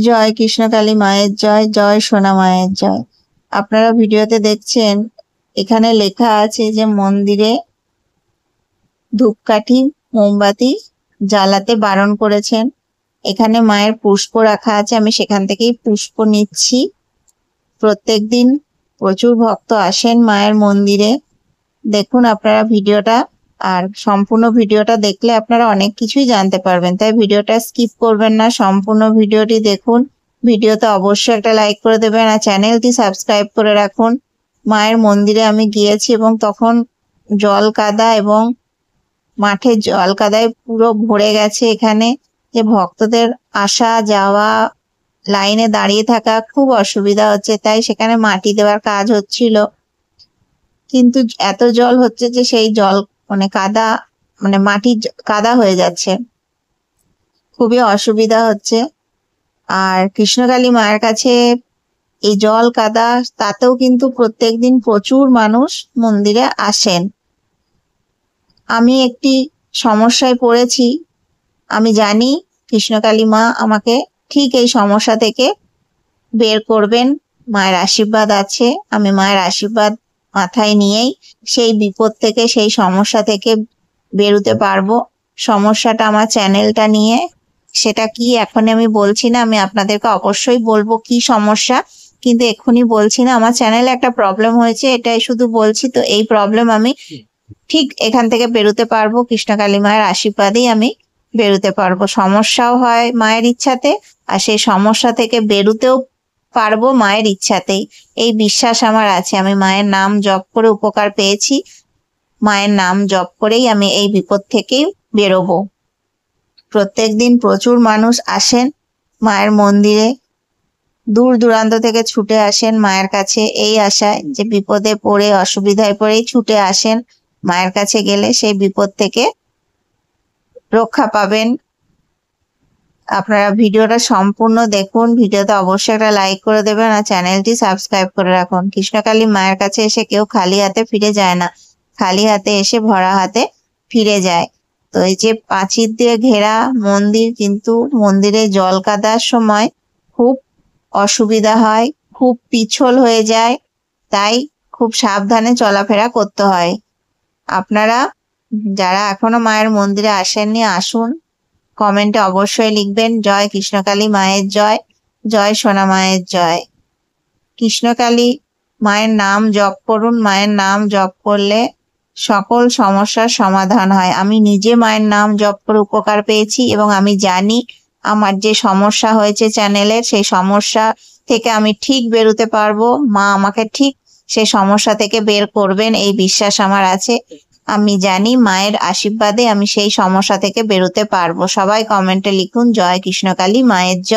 জয় কৃষ্ণকালী মায়ের জয়, জয় সোনা মায়ের জয়। আপনারা ভিডিওতে দেখছেন এখানে লেখা আছে যে মন্দিরে ধূপকাঠি মোমবাতি জ্বালাতে বারণ করেছেন। এখানে মায়ের পুষ্প রাখা আছে, আমি সেখান থেকেই পুষ্প নিচ্ছি। প্রত্যেকদিন প্রচুর ভক্ত আসেন মায়ের মন্দিরে। দেখুন আপনারা ভিডিওটা, আর সম্পূর্ণ ভিডিওটা দেখলে আপনারা অনেক কিছুই জানতে পারবেন, তাই ভিডিওটা স্কিপ করবেন না, সম্পূর্ণ ভিডিওটি দেখুন। ভিডিওতে অবশ্যই একটা লাইক করে দেবেন আর চ্যানেলটি সাবস্ক্রাইব করে রাখুন। মায়ের মন্দিরে আমি গিয়েছি এবং তখন জল কাদা এবং মাঠে জল কাদায় পুরো ভরে গেছে। এখানে যে ভক্তদের আসা যাওয়া, লাইনে দাঁড়িয়ে থাকা খুব অসুবিধা হচ্ছে, তাই সেখানে মাটি দেওয়ার কাজ হচ্ছিল। কিন্তু এত জল হচ্ছে যে সেই জল কাদা মাটি কাদা হয়ে যাচ্ছে, খুবই অসুবিধা হচ্ছে। আর কৃষ্ণকালী মায়ের কাছে এই জল কাদা তাতেও কিন্তু প্রত্যেকদিন প্রচুর মানুষ মন্দিরে আসেন। আমি একটি সমস্যায় পড়েছি, আমি জানি কৃষ্ণকালী মা আমাকে ঠিক এই সমস্যা থেকে বের করবেন। মায়ের আশীর্বাদ আছে, আমি মায়ের আশীর্বাদ মাথায় নিয়েই সেই বিপদ থেকে, সেই সমস্যা থেকে বেরোতে পারবো। সমস্যাটা আমার চ্যানেলটা নিয়ে, সেটা কি এখন আমি বলছি না, আমি আপনাদেরকে অবশ্যই বলবো কি সমস্যা, কিন্তু এক্ষুনি বলছি না। আমার চ্যানেলে একটা প্রবলেম হয়েছে, এটাই শুধু বলছি। তো এই প্রবলেম আমি ঠিক এখান থেকে বেরোতে পারবো, কৃষ্ণকালী মায়ের আশীর্বাদেই আমি বেরোতে পারবো। সমস্যাও হয় মায়ের ইচ্ছাতে, আর সেই সমস্যা থেকে বেরোতেও পারবো মায়ের ইচ্ছাতেই। এই বিশ্বাস আমার আছে, আমি মায়ের নাম জপ করে উপকার পেয়েছি, মায়ের নাম জপ করেই আমি এই বিপদ থেকেই বেরোবো। প্রত্যেকদিন প্রচুর মানুষ আসেন মায়ের মন্দিরে, দূর দূরান্ত থেকে ছুটে আসেন মায়ের কাছে এই আশায় যে বিপদে পড়ে, অসুবিধায় পড়েই ছুটে আসেন মায়ের কাছে গেলে সেই বিপদ থেকে রক্ষা পাবেন। আপনারা ভিডিওটা সম্পূর্ণ দেখুন, ভিডিওতে অবশ্যই একটা লাইক করে দেবেন আর চ্যানেলটি সাবস্ক্রাইব করে রাখুন। কৃষ্ণকালী মায়ের কাছে এসে কেউ খালি হাতে ফিরে যায় না, খালি হাতে এসে ভরা হাতে ফিরে যায়। তো এই যে প্রাচীর দিয়ে ঘেরা মন্দির, কিন্তু মন্দিরে জল কাদার সময় খুব অসুবিধা হয়, খুব পিছল হয়ে যায়, তাই খুব সাবধানে চলাফেরা করতে হয়। আপনারা যারা এখনো মায়ের মন্দিরে আসেননি, আসুন। কমেন্টে অবশ্যই লিখবেন জয় কৃষ্ণকালী মায়ের জয়, জয় সোনা মায়ের জয়। কৃষ্ণকালী মায়ের নাম জপ করুন, মায়ের নাম জপ করলে সকল সমস্যার সমাধান হয়। আমি নিজে মায়ের নাম জপ করে উপকার পেয়েছি এবং আমি জানি আমার যে সমস্যা হয়েছে চ্যানেলের, সেই সমস্যা থেকে আমি ঠিক বেরোতে পারবো। মা আমাকে ঠিক সেই সমস্যা থেকে বের করবেন, এই বিশ্বাস আমার আছে। আমি জানি মায়ের আশীর্বাদে আমি সেই সমস্যা থেকে বেরোতে পারবো। সবাই কমেন্টে লিখুন জয় কৃষ্ণকালী মায়ের জয়।